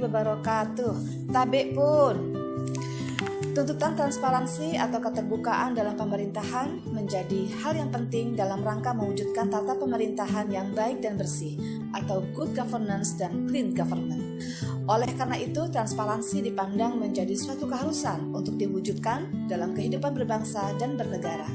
wabarakatuh. Tabik pun. Tuntutan transparansi atau keterbukaan dalam pemerintahan menjadi hal yang penting dalam rangka mewujudkan tata pemerintahan yang baik dan bersih atau good governance dan clean government. Oleh karena itu, transparansi dipandang menjadi suatu keharusan untuk diwujudkan dalam kehidupan berbangsa dan bernegara.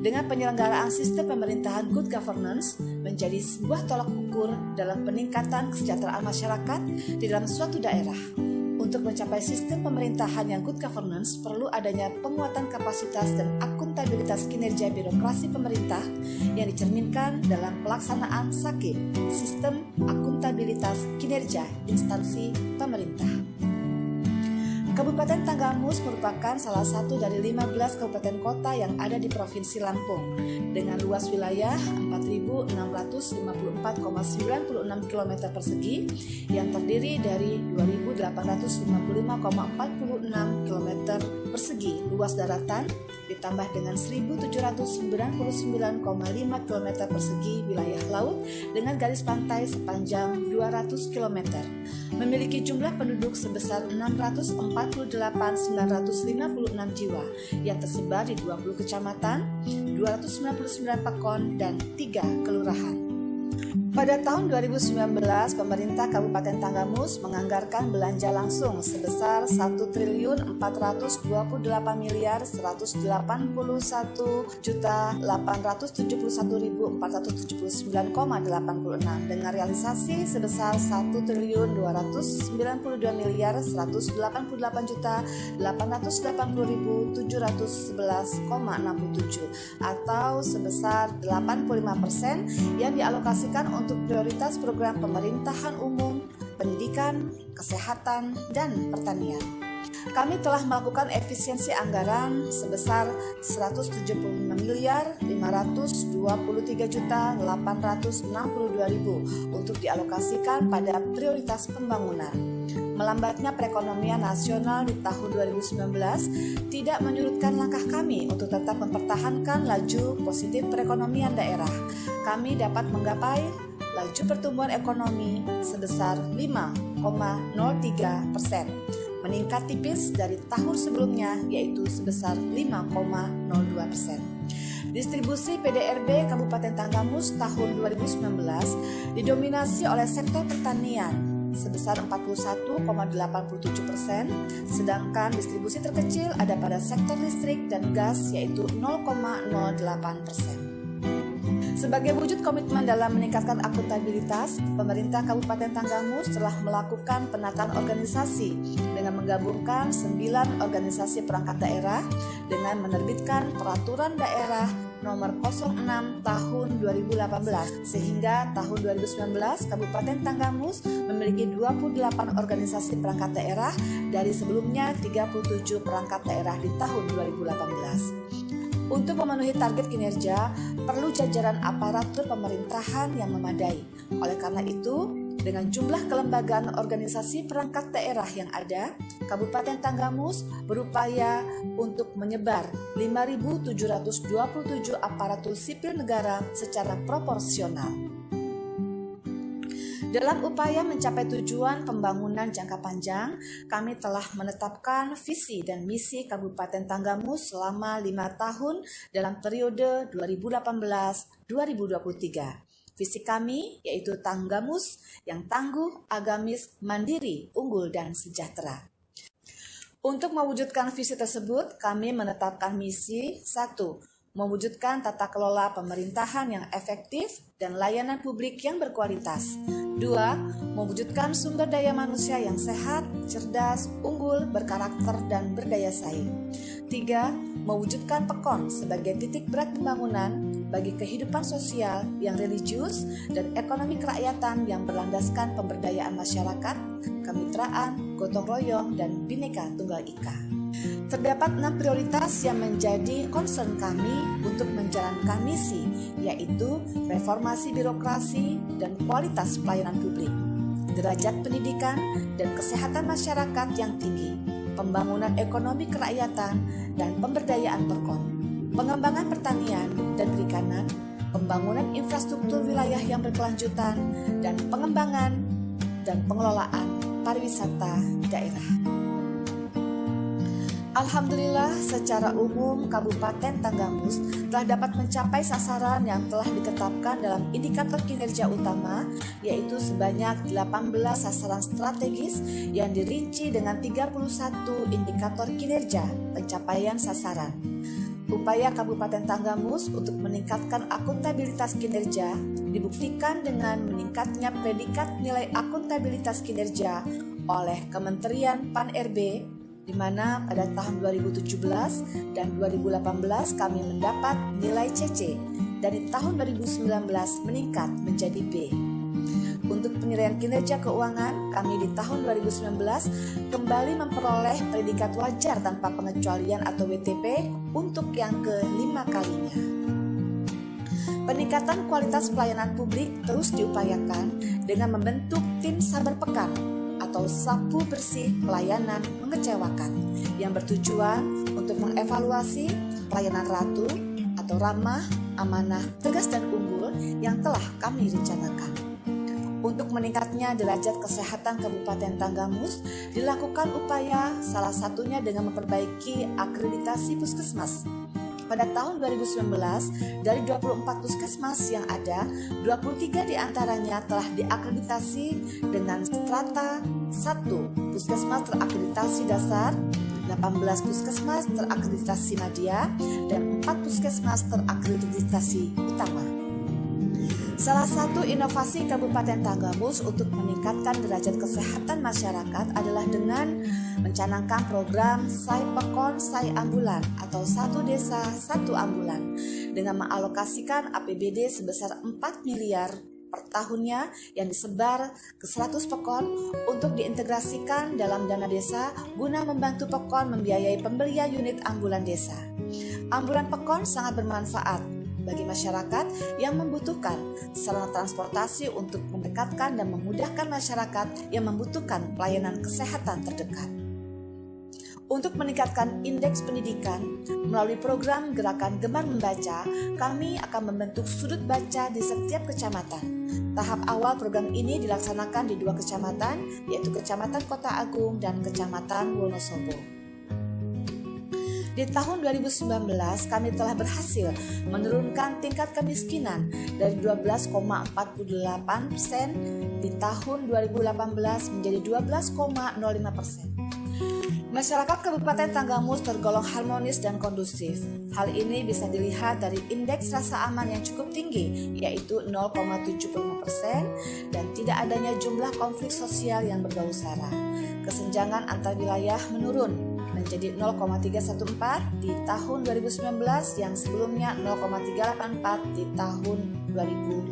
Dengan penyelenggaraan sistem pemerintahan good governance menjadi sebuah tolak ukur dalam peningkatan kesejahteraan masyarakat di dalam suatu daerah. Untuk mencapai sistem pemerintahan yang good governance, perlu adanya penguatan kapasitas dan akuntabilitas kinerja birokrasi pemerintah yang dicerminkan dalam pelaksanaan SAKIP, Sistem Akuntabilitas Kinerja Instansi Pemerintah. Kabupaten Tanggamus merupakan salah satu dari 15 kabupaten kota yang ada di Provinsi Lampung dengan luas wilayah 4.654,96 km persegi yang terdiri dari 2.855,46 km persegi luas daratan ditambah dengan 1.799,5 km persegi wilayah laut dengan garis pantai sepanjang 200 km, memiliki jumlah penduduk sebesar 648.956 jiwa yang tersebar di 20 kecamatan, 299 pakon, dan 3 kelurahan. Pada tahun 2019, pemerintah Kabupaten Tanggamus menganggarkan belanja langsung sebesar 1.421.871.479,86 dengan realisasi sebesar 1.292.180.880.711,67 atau sebesar 85% yang dialokasikan untuk prioritas program pemerintahan umum, pendidikan, kesehatan, dan pertanian. Kami telah melakukan efisiensi anggaran sebesar 175.523.862.000 untuk dialokasikan pada prioritas pembangunan. Melambatnya perekonomian nasional di tahun 2019 tidak menyurutkan langkah kami untuk tetap mempertahankan laju positif perekonomian daerah. Kami dapat menggapai laju pertumbuhan ekonomi sebesar 5,03%, meningkat tipis dari tahun sebelumnya yaitu sebesar 5,02%. Distribusi PDRB Kabupaten Tanggamus tahun 2019 didominasi oleh sektor pertanian sebesar 41,87%, sedangkan distribusi terkecil ada pada sektor listrik dan gas yaitu 0,08%. Sebagai wujud komitmen dalam meningkatkan akuntabilitas, pemerintah Kabupaten Tanggamus telah melakukan penataan organisasi dengan menggabungkan 9 organisasi perangkat daerah dengan menerbitkan Peraturan Daerah Nomor 06 Tahun 2018 sehingga tahun 2019 Kabupaten Tanggamus memiliki 28 organisasi perangkat daerah dari sebelumnya 37 perangkat daerah di tahun 2018. Untuk memenuhi target kinerja, perlu jajaran aparatur pemerintahan yang memadai. Oleh karena itu, dengan jumlah kelembagaan organisasi perangkat daerah yang ada, Kabupaten Tanggamus berupaya untuk menyebar 5.727 aparatur sipil negara secara proporsional. Dalam upaya mencapai tujuan pembangunan jangka panjang, kami telah menetapkan visi dan misi Kabupaten Tanggamus selama 5 tahun dalam periode 2018-2023. Visi kami yaitu Tanggamus yang tangguh, agamis, mandiri, unggul, dan sejahtera. Untuk mewujudkan visi tersebut, kami menetapkan misi 1. Mewujudkan tata kelola pemerintahan yang efektif dan layanan publik yang berkualitas. 2. Mewujudkan sumber daya manusia yang sehat, cerdas, unggul, berkarakter, dan berdaya saing. 3. Mewujudkan PEKON sebagai titik berat pembangunan bagi kehidupan sosial yang religius dan ekonomi kerakyatan yang berlandaskan pemberdayaan masyarakat, kemitraan, gotong royong, dan Bhinneka Tunggal Ika. Terdapat 6 prioritas yang menjadi concern kami untuk menjalankan misi, yaitu reformasi birokrasi dan kualitas pelayanan publik, derajat pendidikan dan kesehatan masyarakat yang tinggi, pembangunan ekonomi kerakyatan dan pemberdayaan PEKON, pengembangan pertanian dan perikanan, pembangunan infrastruktur wilayah yang berkelanjutan, dan pengembangan dan pengelolaan pariwisata daerah. Alhamdulillah, secara umum Kabupaten Tanggamus telah dapat mencapai sasaran yang telah ditetapkan dalam indikator kinerja utama, yaitu sebanyak 18 sasaran strategis yang dirinci dengan 31 indikator kinerja pencapaian sasaran. Upaya Kabupaten Tanggamus untuk meningkatkan akuntabilitas kinerja dibuktikan dengan meningkatnya predikat nilai akuntabilitas kinerja oleh Kementerian Pan-RB, di mana pada tahun 2017 dan 2018 kami mendapat nilai CC, dan di tahun 2019 meningkat menjadi B. Untuk penilaian kinerja keuangan, kami di tahun 2019 kembali memperoleh predikat wajar tanpa pengecualian atau WTP untuk yang kelima kalinya. Peningkatan kualitas pelayanan publik terus diupayakan dengan membentuk tim sabar pekan atau sapu bersih pelayanan mengecewakan yang bertujuan untuk mengevaluasi pelayanan ratu atau ramah, amanah, tegas dan unggul yang telah kami rencanakan. Untuk meningkatnya derajat kesehatan Kabupaten Tanggamus dilakukan upaya salah satunya dengan memperbaiki akreditasi puskesmas. Pada tahun 2019, dari 24 puskesmas yang ada, 23 diantaranya telah diakreditasi dengan strata 1 puskesmas terakreditasi dasar, 18 puskesmas terakreditasi madya, dan 4 puskesmas terakreditasi utama. Salah satu inovasi Kabupaten Tanggamus untuk meningkatkan derajat kesehatan masyarakat adalah dengan mencanangkan program Sai Pekon Sai Ambulan atau satu desa satu ambulan dengan mengalokasikan APBD sebesar 4 miliar per tahunnya yang disebar ke 100 pekon untuk diintegrasikan dalam dana desa guna membantu pekon membiayai pembelian unit ambulan desa. Ambulan pekon sangat bermanfaat bagi masyarakat yang membutuhkan sarana transportasi untuk mendekatkan dan memudahkan masyarakat yang membutuhkan pelayanan kesehatan terdekat. Untuk meningkatkan indeks pendidikan, melalui program Gerakan Gemar Membaca, kami akan membentuk sudut baca di setiap kecamatan. Tahap awal program ini dilaksanakan di 2 kecamatan, yaitu Kecamatan Kota Agung dan Kecamatan Wonosobo. Di tahun 2019, kami telah berhasil menurunkan tingkat kemiskinan dari 12,48% di tahun 2018 menjadi 12,05%. Masyarakat Kabupaten Tanggamus tergolong harmonis dan kondusif. Hal ini bisa dilihat dari indeks rasa aman yang cukup tinggi, yaitu 0,75%, dan tidak adanya jumlah konflik sosial yang berbau sara. Kesenjangan antar wilayah menurun menjadi 0,314 di tahun 2019 yang sebelumnya 0,384 di tahun 2018.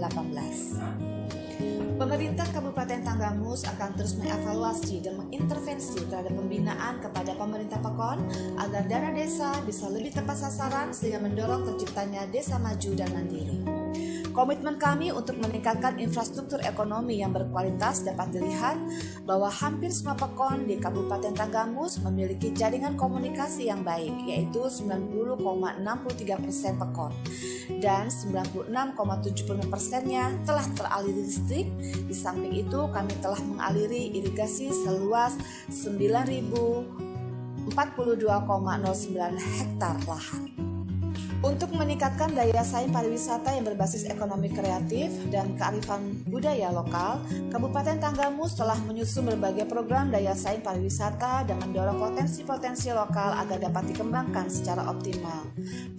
Pemerintah Kabupaten Tanggamus akan terus mengevaluasi dan mengintervensi terhadap pembinaan kepada pemerintah pekon agar dana desa bisa lebih tepat sasaran sehingga mendorong terciptanya desa maju dan mandiri. Komitmen kami untuk meningkatkan infrastruktur ekonomi yang berkualitas dapat dilihat bahwa hampir semua pekon di Kabupaten Tanggamus memiliki jaringan komunikasi yang baik, yaitu 90,63% pekon, dan 96,75%-nya telah teraliri listrik. Di samping itu, kami telah mengaliri irigasi seluas 9.042,09 hektar lahan. Untuk meningkatkan daya saing pariwisata yang berbasis ekonomi kreatif dan kearifan budaya lokal, Kabupaten Tanggamus telah menyusun berbagai program daya saing pariwisata dan mendorong potensi-potensi lokal agar dapat dikembangkan secara optimal.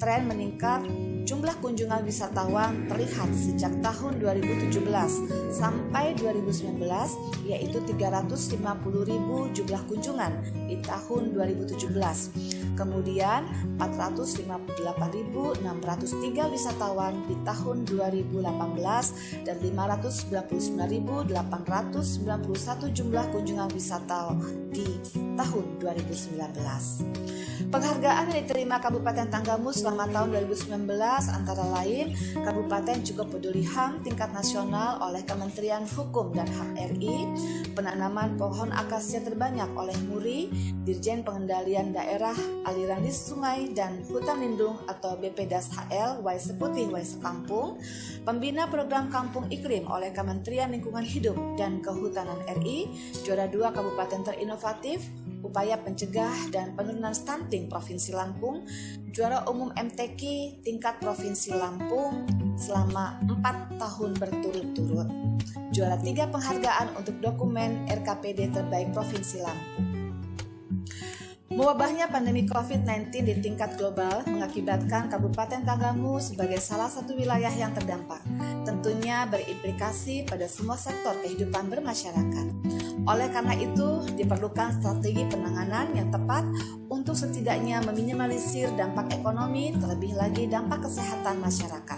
Tren meningkat jumlah kunjungan wisatawan terlihat sejak tahun 2017 sampai 2019, yaitu 350.000 jumlah kunjungan di tahun 2017. Kemudian 458.603 wisatawan di tahun 2018 dan 599.891 jumlah kunjungan wisata di tahun 2019. Penghargaan yang diterima Kabupaten Tanggamus selama tahun 2019 antara lain Kabupaten Cukup Peduli HAM tingkat nasional oleh Kementerian Hukum dan HAM RI, penanaman pohon akasia terbanyak oleh MURI, Dirjen Pengendalian Daerah Aliran di Sungai dan Hutan Lindung atau BPDAS HL Waise Putih Waise Kampung, pembina program Kampung Iklim oleh Kementerian Lingkungan Hidup dan Kehutanan RI, juara 2 Kabupaten Terinovatif, upaya pencegah dan penurunan stunting Provinsi Lampung, juara umum MTQ tingkat Provinsi Lampung selama 4 tahun berturut-turut, juara 3 penghargaan untuk dokumen RKPD terbaik Provinsi Lampung. Mewabahnya pandemi COVID-19 di tingkat global mengakibatkan Kabupaten Tanggamus sebagai salah satu wilayah yang terdampak, tentunya berimplikasi pada semua sektor kehidupan bermasyarakat. Oleh karena itu, diperlukan strategi penanganan yang tepat untuk setidaknya meminimalisir dampak ekonomi, terlebih lagi dampak kesehatan masyarakat.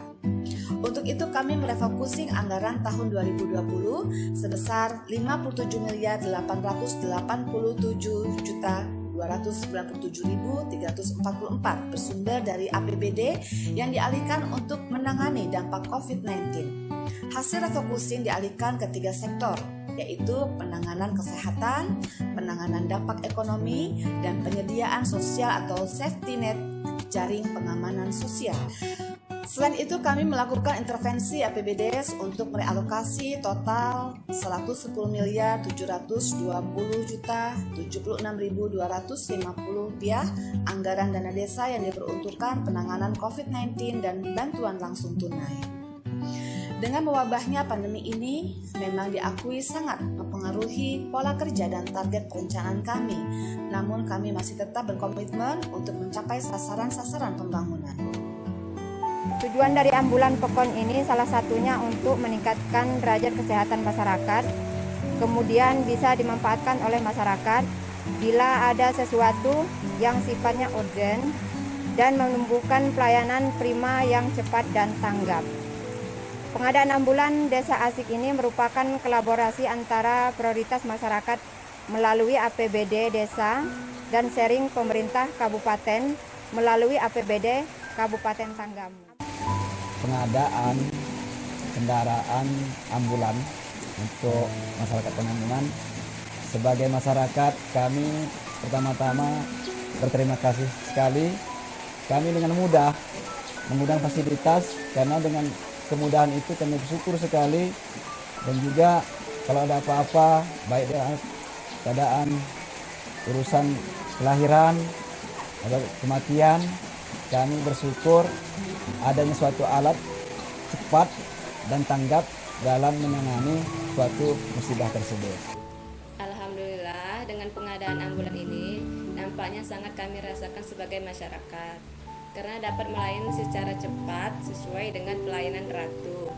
Untuk itu kami merefocusing anggaran tahun 2020 sebesar 57.887.297.344 bersumber dari APBD yang dialihkan untuk menangani dampak COVID-19. Hasil refocusing dialihkan ke 3 sektor, yaitu penanganan kesehatan, penanganan dampak ekonomi, dan penyediaan sosial atau safety net jaring pengamanan sosial. Selain itu, kami melakukan intervensi APBDes untuk merealokasi total 110.720.076.250 rupiah anggaran dana desa yang diperuntukkan penanganan COVID-19 dan bantuan langsung tunai. Dengan mewabahnya pandemi ini, memang diakui sangat mempengaruhi pola kerja dan target perencanaan kami. Namun kami masih tetap berkomitmen untuk mencapai sasaran-sasaran pembangunan. Tujuan dari ambulan pekon ini salah satunya untuk meningkatkan derajat kesehatan masyarakat, kemudian bisa dimanfaatkan oleh masyarakat bila ada sesuatu yang sifatnya urgent dan menumbuhkan pelayanan prima yang cepat dan tanggap. Pengadaan ambulan Desa Asik ini merupakan kolaborasi antara prioritas masyarakat melalui APBD Desa dan sharing pemerintah Kabupaten melalui APBD Kabupaten Tanggamus. Pengadaan kendaraan ambulan untuk masyarakat Penanggungan. Sebagai masyarakat, kami pertama-tama berterima kasih sekali. Kami dengan mudah mengundang fasilitas, karena dengan kemudahan itu kami bersyukur sekali. Dan juga kalau ada apa-apa, baik dalam keadaan urusan kelahiran atau kematian, kami bersyukur adanya suatu alat cepat dan tanggap dalam menangani suatu musibah tersebut. Alhamdulillah, dengan pengadaan ambulan ini nampaknya sangat kami rasakan sebagai masyarakat, karena dapat melayani secara cepat sesuai dengan pelayanan ratu.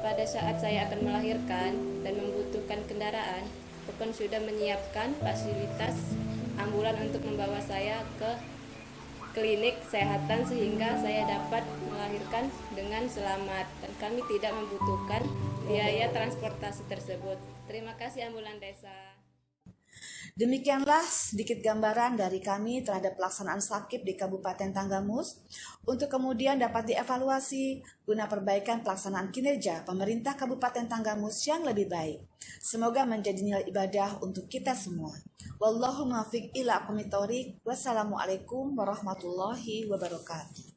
Pada saat saya akan melahirkan dan membutuhkan kendaraan, Pekon sudah menyiapkan fasilitas ambulan untuk membawa saya ke klinik kesehatan sehingga saya dapat melahirkan dengan selamat dan kami tidak membutuhkan biaya transportasi tersebut. Terima kasih ambulan desa. Demikianlah sedikit gambaran dari kami terhadap pelaksanaan Sakib di Kabupaten Tanggamus untuk kemudian dapat dievaluasi guna perbaikan pelaksanaan kinerja pemerintah Kabupaten Tanggamus yang lebih baik. Semoga menjadi nilai ibadah untuk kita semua. Wallahu muwaffiq ila aqwamit thoriq. Wassalamualaikum warahmatullahi wabarakatuh.